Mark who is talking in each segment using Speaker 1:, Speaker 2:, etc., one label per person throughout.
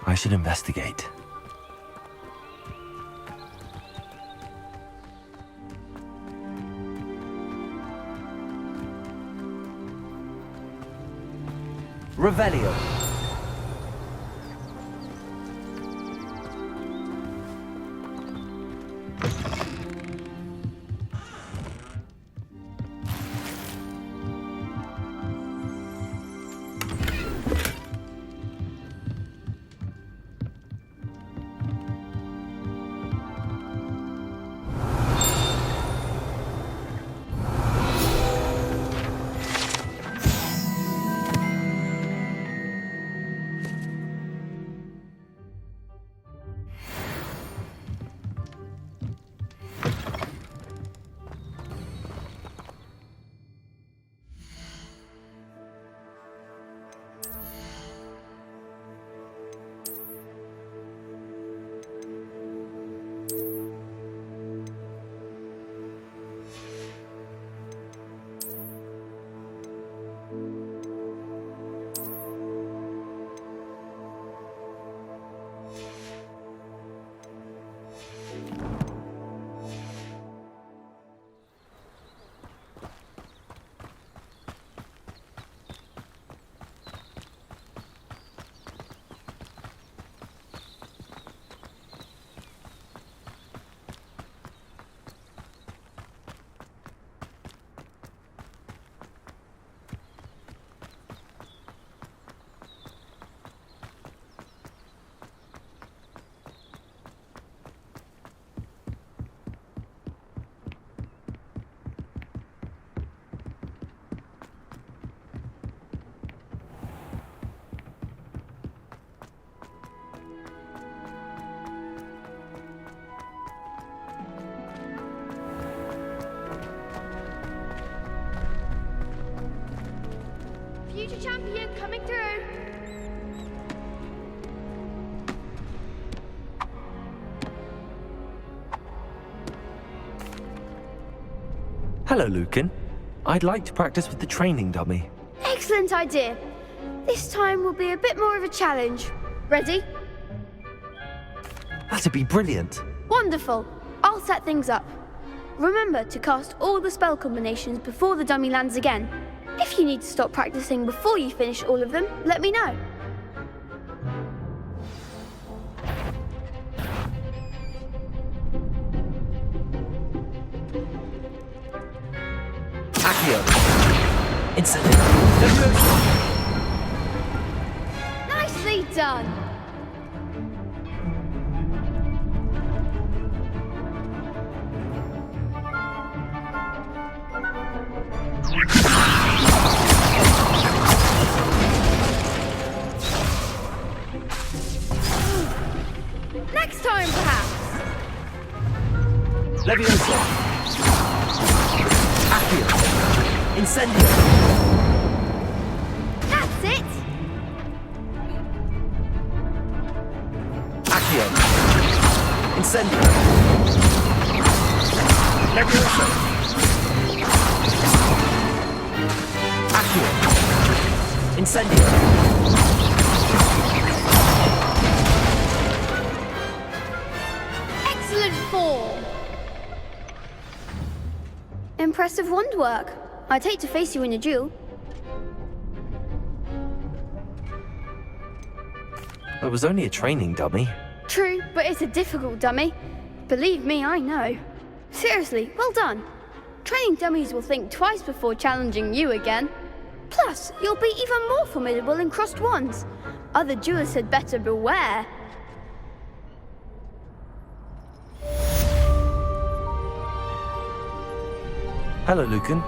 Speaker 1: I should investigate. Revelio.
Speaker 2: Future champion coming through.
Speaker 1: Hello, Lucan. I'd like to practice with the training dummy.
Speaker 2: Excellent idea. This time will be a bit more of a challenge. Ready?
Speaker 1: That'd be brilliant.
Speaker 2: Wonderful. I'll set things up. Remember to cast all the spell combinations before the dummy lands again. If you need to stop practicing before you finish all of them, let me know.
Speaker 1: Accio. Incident.
Speaker 2: Nicely done. Next time, perhaps.
Speaker 1: Leviosa. Accio. Incendio.
Speaker 2: That's it.
Speaker 1: Accio. Incendio. Leviosa. Accio. Incendio.
Speaker 2: Excellent form. Impressive wand work. I'd hate to face you in a duel.
Speaker 1: It was only a training dummy.
Speaker 2: True, but it's a difficult dummy. Believe me, I know. Seriously, well done. Training dummies will think twice before challenging you again. Plus, you'll be even more formidable in crossed wands. Other duelists had better beware.
Speaker 1: Hello, Lucan.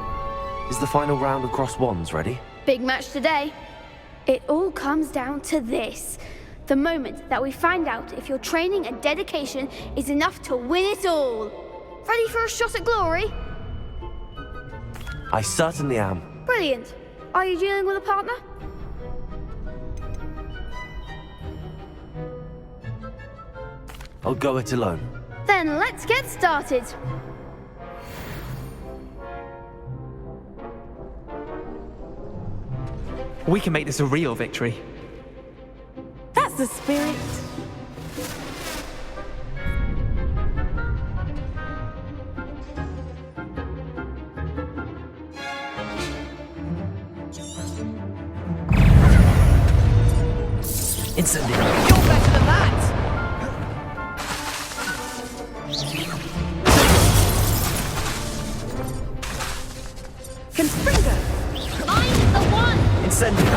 Speaker 1: Is the final round of cross wands ready?
Speaker 2: Big match today. It all comes down to this. The moment that we find out if your training and dedication is enough to win it all. Ready for a shot at glory?
Speaker 1: I certainly am.
Speaker 2: Brilliant. Are you dealing with a partner?
Speaker 1: I'll go it alone.
Speaker 2: Then let's get started.
Speaker 3: We can make this a real victory.
Speaker 4: That
Speaker 3: the spirit.
Speaker 1: Incendio.
Speaker 3: You're better than that! Confringo!
Speaker 2: I'm the one!
Speaker 1: Incendio.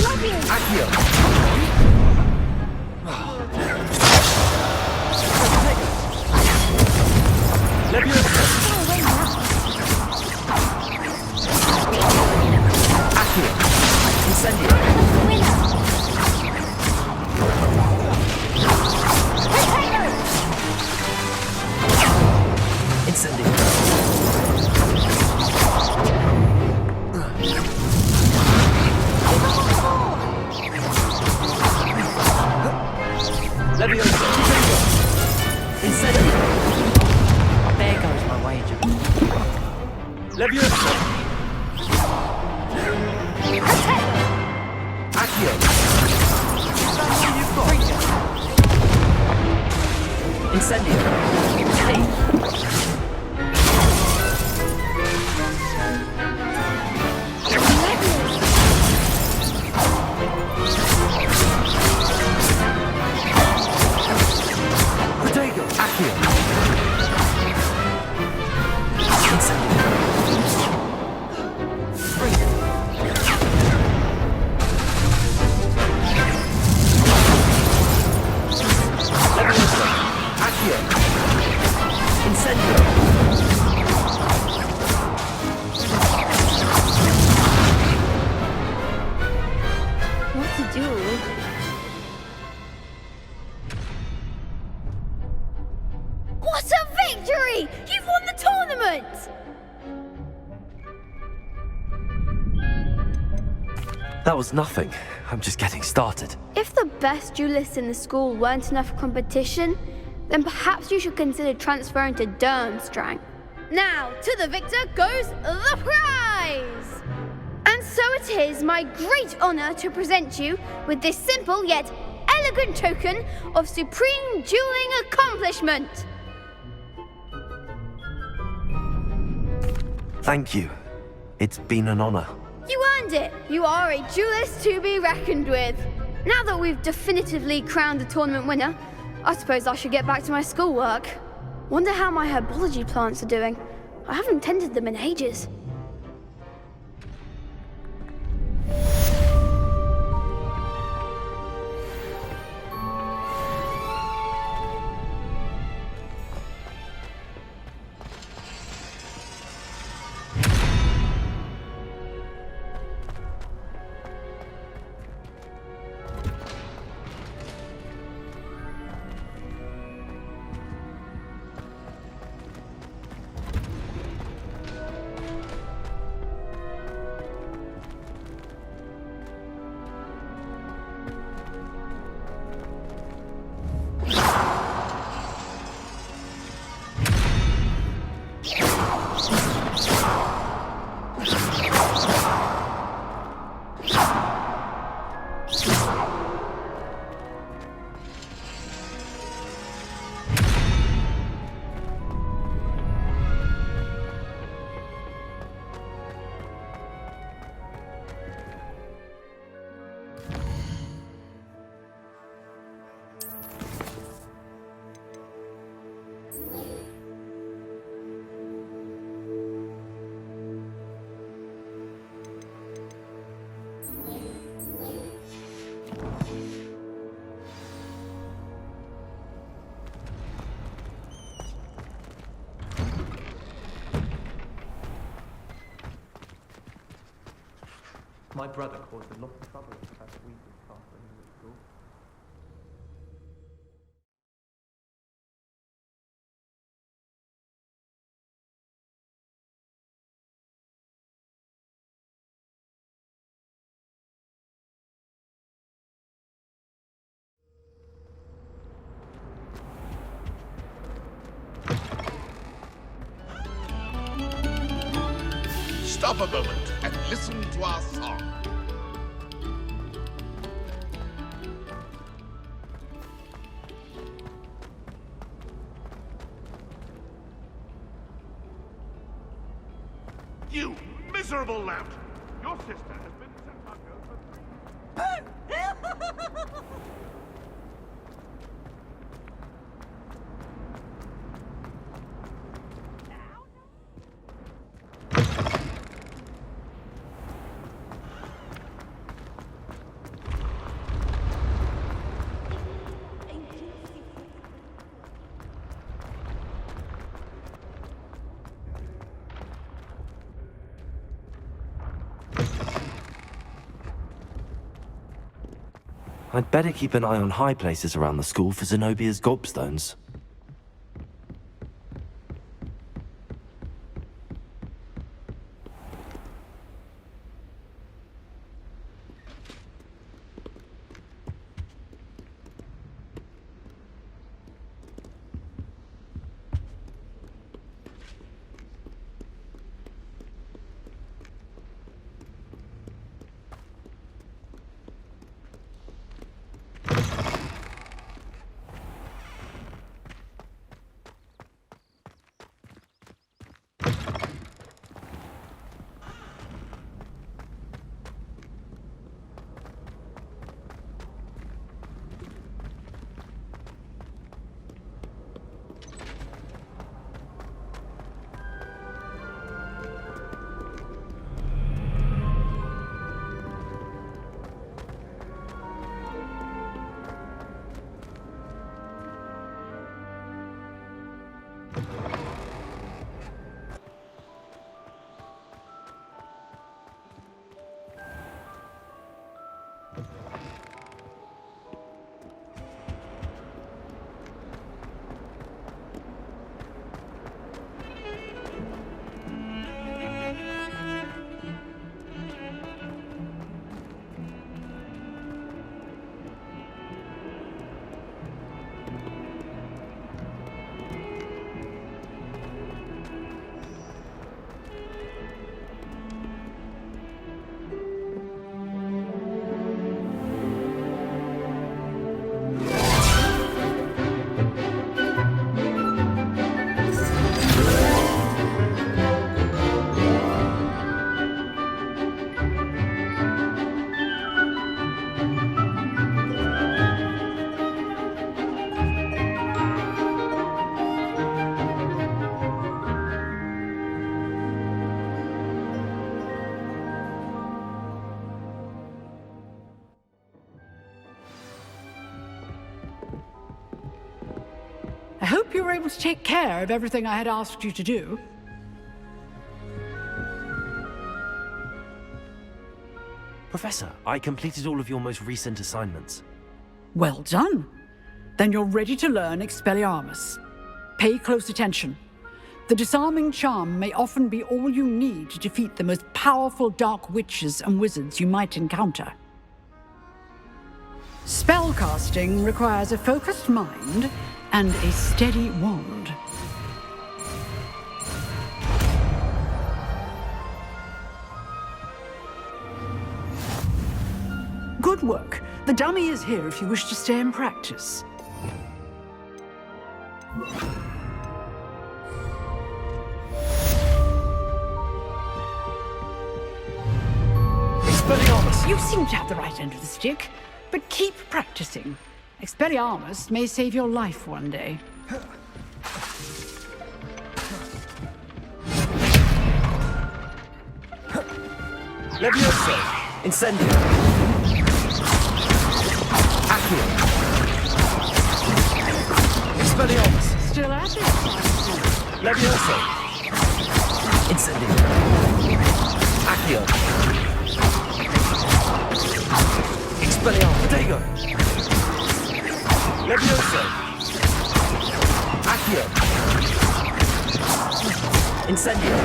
Speaker 2: Love you!
Speaker 1: Accio. Leviosa. Accio. Incendio. Incendio. Leviosa. Incendio.
Speaker 3: There goes my wager.
Speaker 1: Leviosa. Accio. Incendio. Hey. Protego. Accio. Incendio. Leviosa. Accio. Incendio.
Speaker 2: What to do? What a victory! You've won the tournament!
Speaker 1: That was nothing. I'm just getting started.
Speaker 2: If the best duelists in the school weren't enough for competition, then perhaps you should consider transferring to Durmstrang. Now, to the victor goes the prize! And so it is my great honor to present you with this simple yet elegant token of supreme dueling accomplishment.
Speaker 1: Thank you. It's been an honor.
Speaker 2: You earned it! You are a duelist to be reckoned with. Now that we've definitively crowned the tournament winner, I suppose I should get back to my schoolwork. Wonder how my herbology plants are doing. I haven't tended them in ages.
Speaker 1: My brother caused a lot of trouble this past week with Carter when he was at school.
Speaker 4: Stop a moment and listen to our song. miserable lout! Your sister has been sent under for 3...
Speaker 1: I'd better keep an eye on high places around the school for Zenobia's gobstones.
Speaker 5: I hope you were able to take care of everything I had asked you to do.
Speaker 1: Professor, I completed all of your most recent assignments.
Speaker 5: Well done. Then you're ready to learn Expelliarmus. Pay close attention. The disarming charm may often be all you need to defeat the most powerful dark witches and wizards you might encounter. Spellcasting requires a focused mind and a steady wand. Good work. The dummy is here if you wish to stay and practice.
Speaker 1: Expelliarmus!
Speaker 5: You seem to have the right end of the stick, but keep practicing. Expelliarmus may save your life one day.
Speaker 1: Levioso! Incendio! Accio! Expelliarmus!
Speaker 5: Still at it?
Speaker 1: Levioso! Incendio! Accio! Expelliarmus! Protego! Levioso! Accio! Incendio!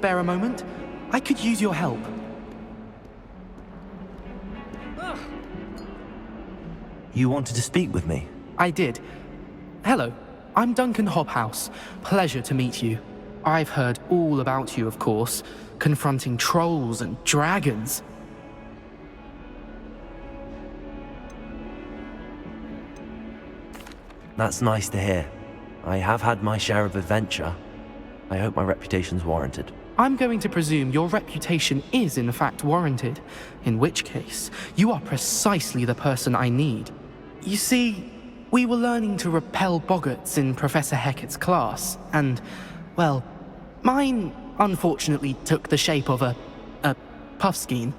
Speaker 6: spare a moment? I could use your help.
Speaker 1: You wanted to speak with me?
Speaker 6: I did. Hello, I'm Duncan Hobhouse. Pleasure to meet you. I've heard all about you, of course, confronting trolls and dragons.
Speaker 1: That's nice to hear. I have had my share of adventure. I hope my reputation's warranted.
Speaker 6: I'm going to presume your reputation is in fact warranted, in which case, you are precisely the person I need. You see, we were learning to repel boggarts in Professor Hecat's class, and, well, mine unfortunately took the shape of a puffskein.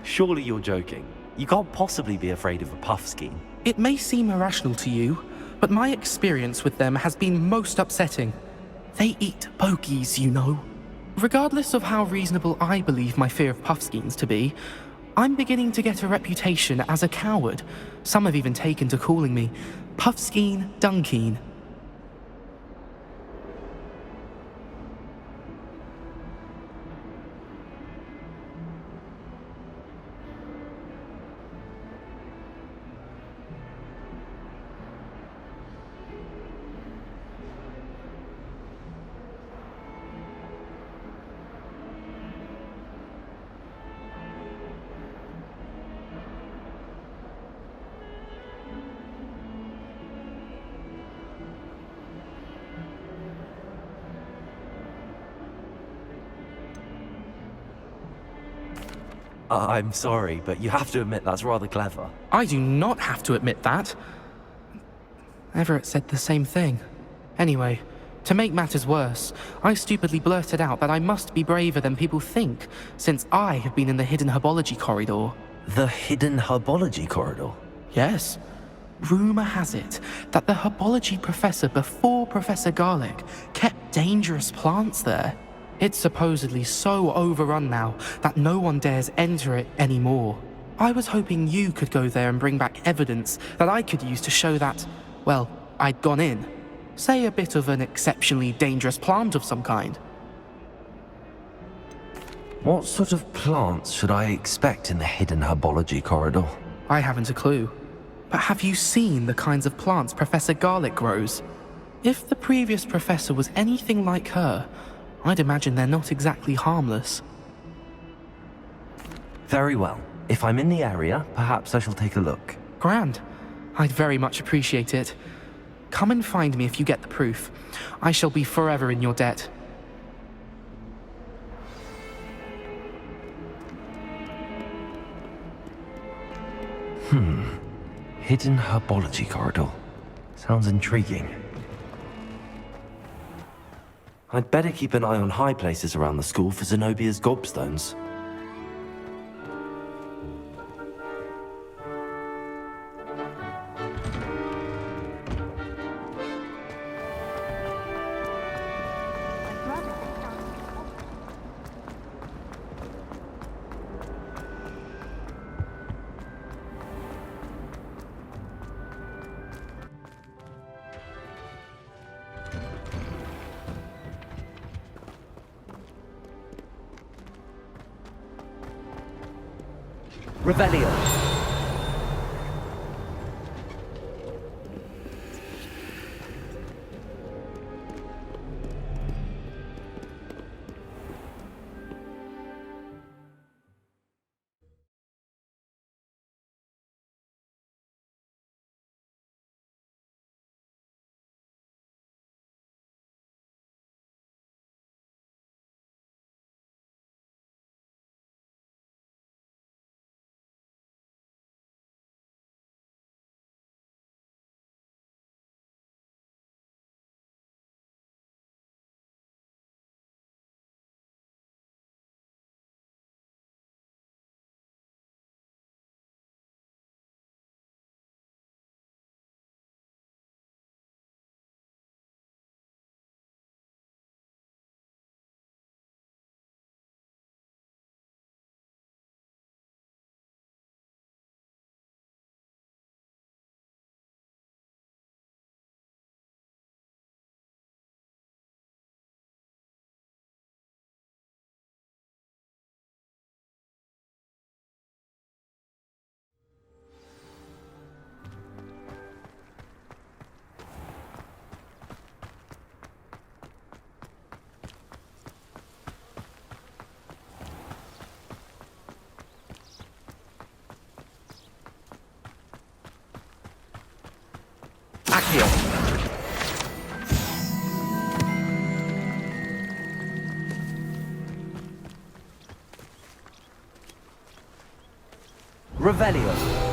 Speaker 1: Surely you're joking. You can't possibly be afraid of a puffskein.
Speaker 6: It may seem irrational to you, but my experience with them has been most upsetting. They eat pokies, you know. Regardless of how reasonable I believe my fear of puffskeins to be, I'm beginning to get a reputation as a coward. Some have even taken to calling me Puffskeen Dunkeen.
Speaker 1: I'm sorry, but you have to admit that's rather clever.
Speaker 6: I do not have to admit that. Everett said the same thing. Anyway, to make matters worse, I stupidly blurted out that I must be braver than people think, since I have been in the hidden herbology corridor.
Speaker 1: The hidden herbology corridor?
Speaker 6: Yes. Rumor has it that the herbology professor before Professor Garlic kept dangerous plants there. It's supposedly so overrun now that no one dares enter it anymore. I was hoping you could go there and bring back evidence that I could use to show that, well, I'd gone in. Say a bit of an exceptionally dangerous plant of some kind.
Speaker 1: What sort of plants should I expect in the hidden herbology corridor?
Speaker 6: I haven't a clue. But have you seen the kinds of plants Professor Garlic grows? If the previous professor was anything like her, I'd imagine they're not exactly harmless.
Speaker 1: Very well. If I'm in the area, perhaps I shall take a look.
Speaker 6: Grand. I'd very much appreciate it. Come and find me if you get the proof. I shall be forever in your debt.
Speaker 1: Hidden herbology corridor. Sounds intriguing. I'd better keep an eye on high places around the school for Zenobia's gobstones.
Speaker 3: Revelio.
Speaker 1: Incendio! Revelio!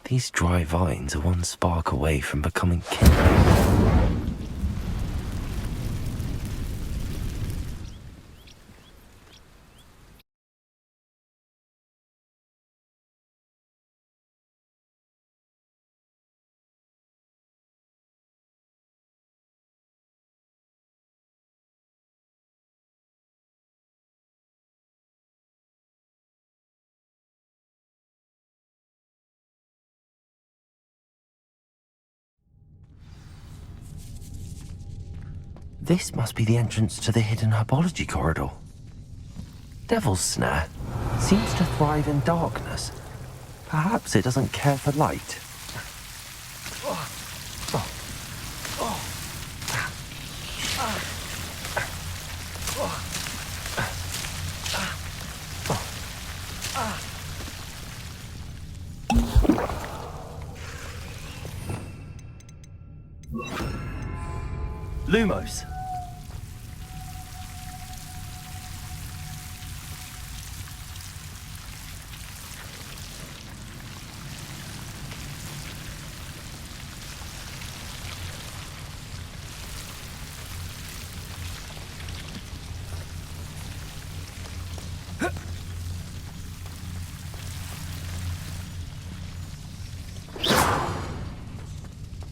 Speaker 1: These dry vines are one spark away from becoming kindling. This must be the entrance to the hidden herbology corridor. Devil's Snare seems to thrive in darkness. Perhaps it doesn't care for light. Lumos.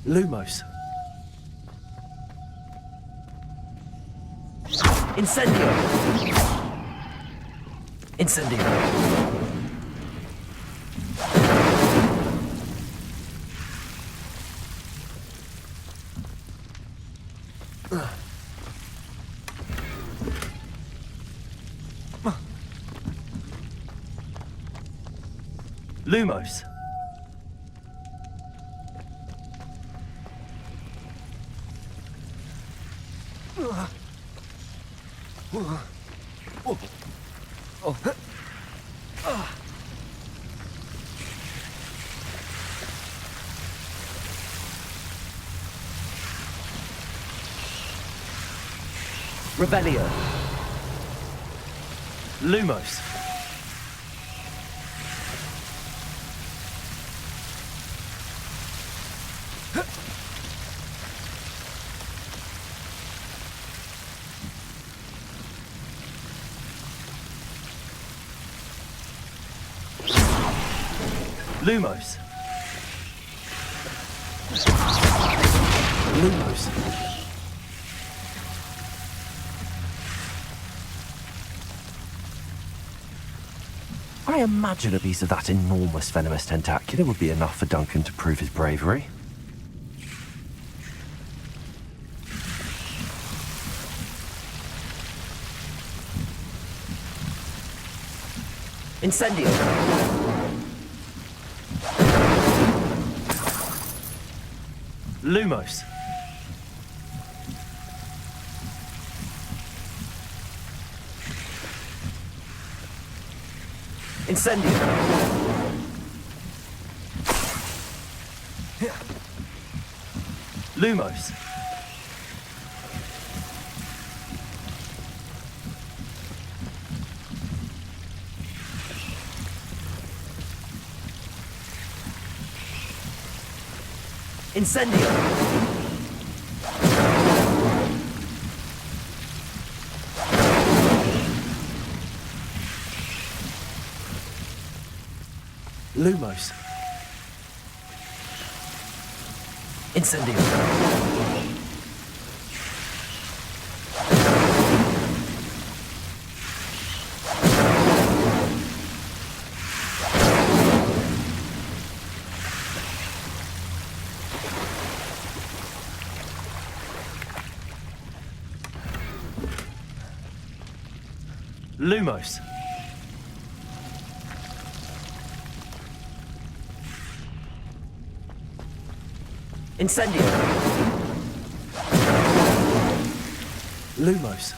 Speaker 1: Lumos. Incendio! Incendio! Lumos. Revelio. Lumos. Lumos. Lumos. I imagine a piece of that enormous venomous tentacular would be enough for Duncan to prove his bravery. Incendio! Lumos. Incendio. Lumos. Incendio. Lumos. Incendio. Lumos. Incendio. Lumos.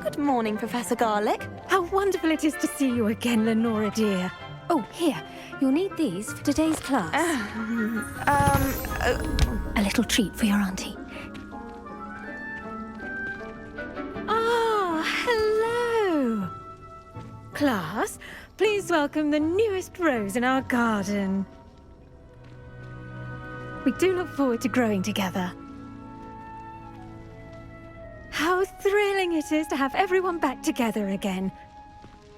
Speaker 7: Good morning, Professor Garlic. How wonderful it is to see you again, Lenora dear. Oh, here. You'll need these for today's class. A little treat for your auntie. Ah, hello. Class, please welcome the newest rose in our garden. We do look forward to growing together. How thrilling it is to have everyone back together again.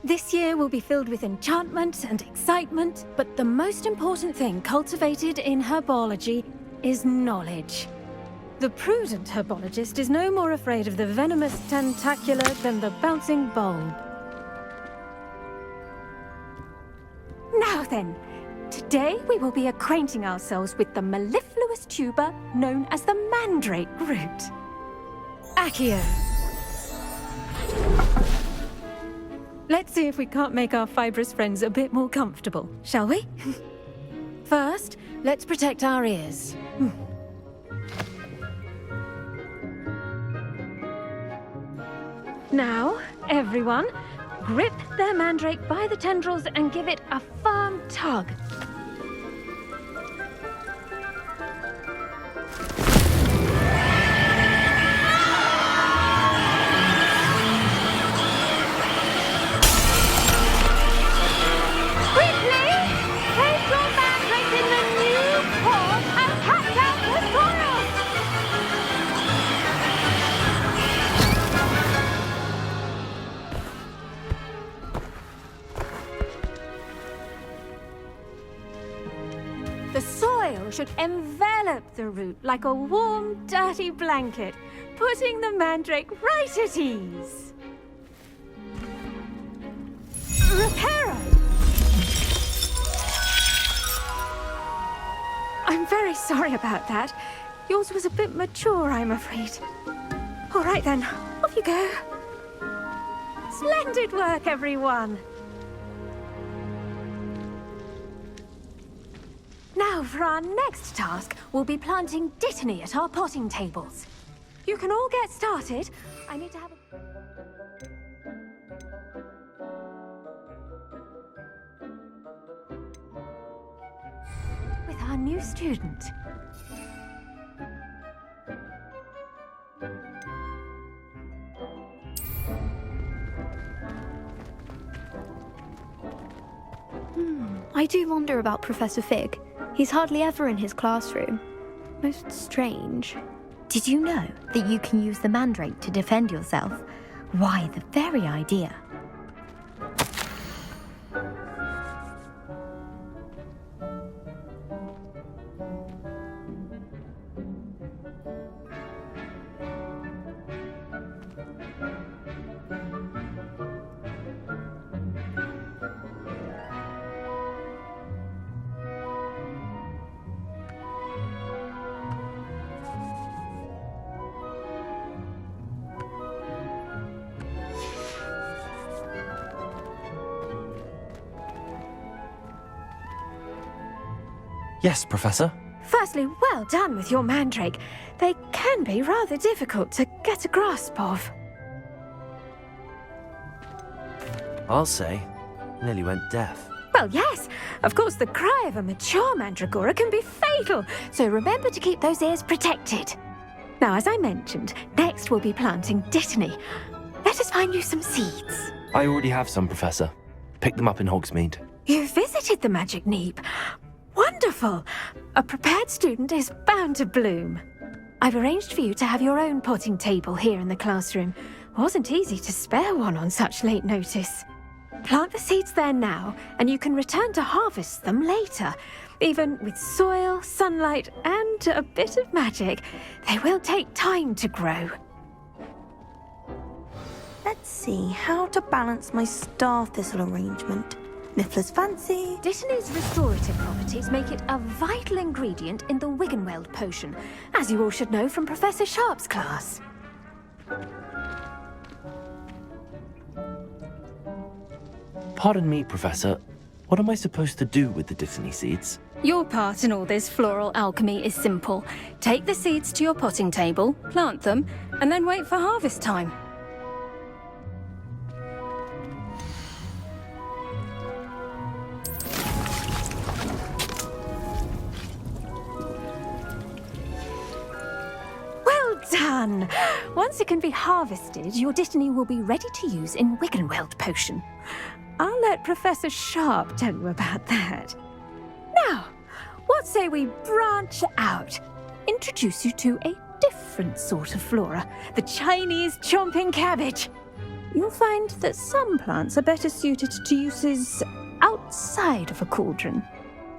Speaker 7: This year will be filled with enchantment and excitement, but the most important thing cultivated in herbology is knowledge. The prudent herbologist is no more afraid of the venomous tentacula than the bouncing bulb. Now then, today we will be acquainting ourselves with the mellifluous tuber known as the mandrake root. Accio. Let's see if we can't make our fibrous friends a bit more comfortable, shall we? First, let's protect our ears. Now, everyone, grip their mandrake by the tendrils and give it a firm tug. The soil should envelop the root like a warm, dirty blanket, putting the mandrake right at ease. Reparo! I'm very sorry about that. Yours was a bit mature, I'm afraid. All right then, off you go. Splendid work, everyone! Now, for our next task, we'll be planting Dittany at our potting tables. You can all get started. I need to have a... with our new student.
Speaker 2: I do wonder about Professor Fig. He's hardly ever in his classroom. Most strange.
Speaker 8: Did you know that you can use the mandrake to defend yourself? Why, the very idea.
Speaker 1: Yes, Professor.
Speaker 7: Firstly, well done with your mandrake. They can be rather difficult to get a grasp of.
Speaker 1: I'll say. Nearly went deaf.
Speaker 7: Well, yes. Of course, the cry of a mature mandragora can be fatal, so remember to keep those ears protected. Now, as I mentioned, next we'll be planting Dittany. Let us find you some seeds.
Speaker 1: I already have some, Professor. Picked them up in Hogsmeade.
Speaker 7: You visited the Magic Neep. Wonderful! A prepared student is bound to bloom. I've arranged for you to have your own potting table here in the classroom. Wasn't easy to spare one on such late notice. Plant the seeds there now, and you can return to harvest them later. Even with soil, sunlight, and a bit of magic, they will take time to grow.
Speaker 9: Let's see how to balance my star thistle arrangement. Niffler's fancy.
Speaker 7: Dittany's restorative properties make it a vital ingredient in the Wiggenweld potion, as you all should know from Professor Sharp's class.
Speaker 1: Pardon me, Professor. What am I supposed to do with the Dittany seeds?
Speaker 10: Your part in all this floral alchemy is simple. Take the seeds to your potting table, plant them, and then wait for harvest time.
Speaker 7: Done! Once it can be harvested, your Dittany will be ready to use in Wiggenweld potion. I'll let Professor Sharp tell you about that. Now, what say we branch out? Introduce you to a different sort of flora, the Chinese chomping cabbage. You'll find that some plants are better suited to uses outside of a cauldron.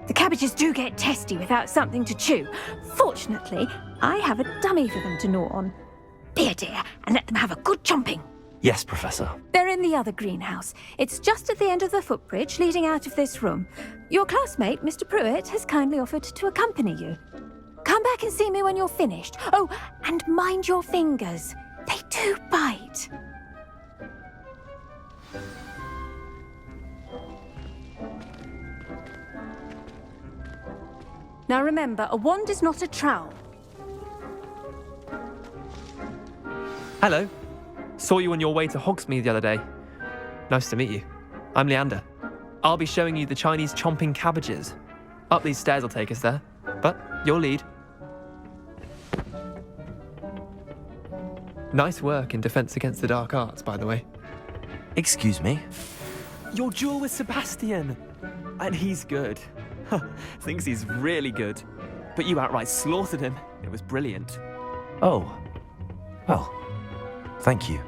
Speaker 7: The cabbages do get testy without something to chew. Fortunately, I have a dummy for them to gnaw on. Be a dear and let them have a good chomping.
Speaker 1: Yes, Professor.
Speaker 7: They're in the other greenhouse. It's just at the end of the footbridge leading out of this room. Your classmate, Mr. Pruitt, has kindly offered to accompany you. Come back and see me when you're finished. Oh, and mind your fingers. They do bite.
Speaker 10: Now remember, a wand is not a trowel.
Speaker 11: Hello. Saw you on your way to Hogsmeade the other day. Nice to meet you. I'm Leander. I'll be showing you the Chinese chomping cabbages. Up these stairs will take us there, but your lead. Nice work in Defense Against the Dark Arts, by the way.
Speaker 1: Excuse me?
Speaker 11: Your duel with Sebastian! And he's good. Thinks he's really good. But you outright slaughtered him. It was brilliant.
Speaker 1: Oh. Well, thank you.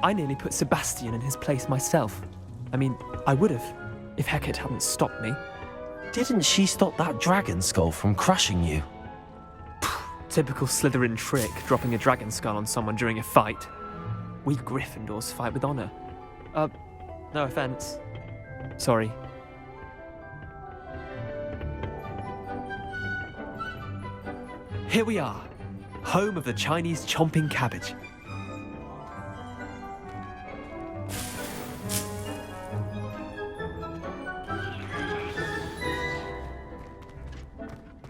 Speaker 11: I nearly put Sebastian in his place myself. I mean, I would have, if Hecate hadn't stopped me.
Speaker 1: Didn't she stop that dragon skull from crushing you?
Speaker 11: Typical Slytherin trick, dropping a dragon skull on someone during a fight. We Gryffindors fight with honor. No offense. Sorry. Here we are, home of the Chinese chomping cabbage.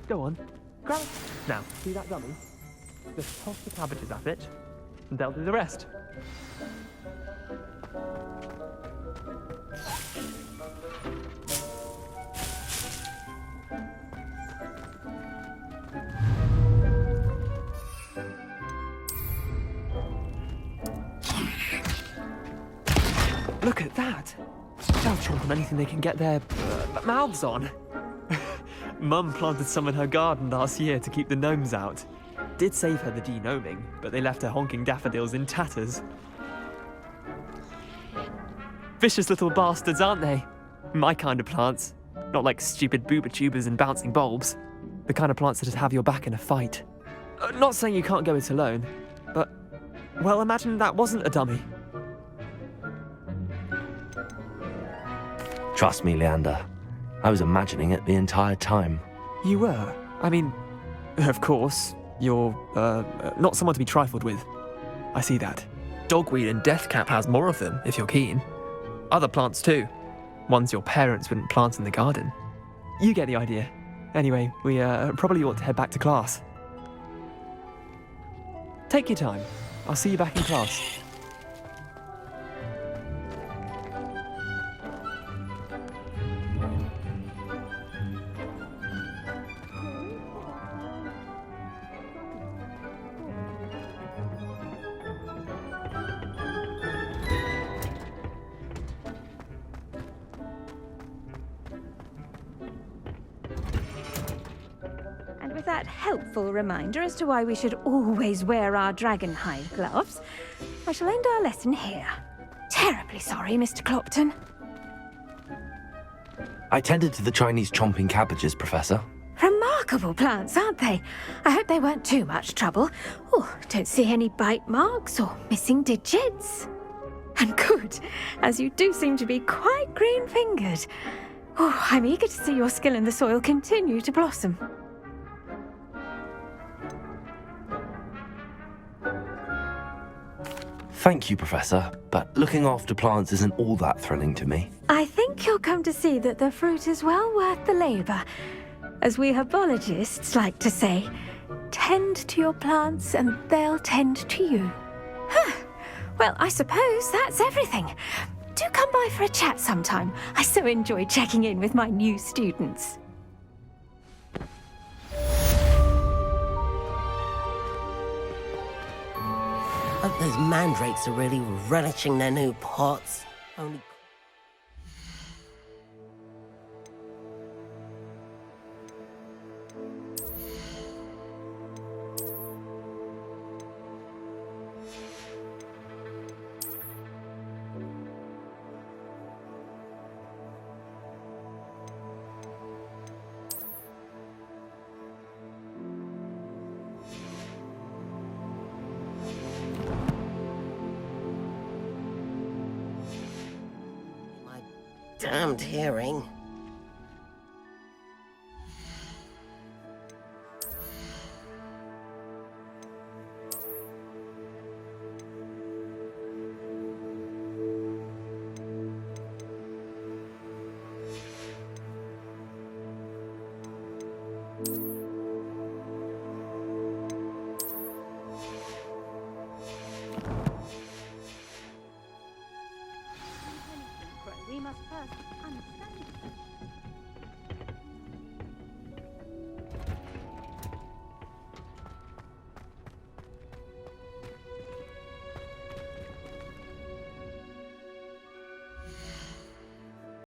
Speaker 11: Go on. Grab it. Now, see that dummy? Just toss the cabbages at it, and they'll do the rest. Look at that! They'll chomp on anything they can get their mouths on. Mum planted some in her garden last year to keep the gnomes out. Did save her the de-gnoming, but they left her honking daffodils in tatters. Vicious little bastards, aren't they? My kind of plants. Not like stupid booba tubers and bouncing bulbs. The kind of plants that'd have your back in a fight. Not saying you can't go it alone, but, well, imagine that wasn't a dummy.
Speaker 1: Trust me, Leander. I was imagining it the entire time.
Speaker 11: You were? I mean, of course, you're, not someone to be trifled with. I see that. Dogweed and deathcap has more of them, if you're keen. Other plants too. Ones your parents wouldn't plant in the garden. You get the idea. Anyway, we, probably ought to head back to class. Take your time. I'll see you back in class.
Speaker 10: And with that helpful reminder as to why we should always wear our dragonhide gloves, I shall end our lesson here. Terribly sorry, Mr. Clopton.
Speaker 1: I tended to the Chinese chomping cabbages, Professor.
Speaker 10: Remarkable plants, aren't they? I hope they weren't too much trouble. Oh, don't see any bite marks or missing digits. And good, as you do seem to be quite green-fingered. Oh, I'm eager to see your skill in the soil continue to blossom.
Speaker 1: Thank you, Professor, but looking after plants isn't all that thrilling to me.
Speaker 10: I think you'll come to see that the fruit is well worth the labour. As we herbologists like to say, tend to your plants and they'll tend to you. Huh. Well, I suppose that's everything. Do come by for a chat sometime. I so enjoy checking in with my new students.
Speaker 12: Hope those mandrakes are really relishing their new pots. Only... Damned hearing.
Speaker 10: We must first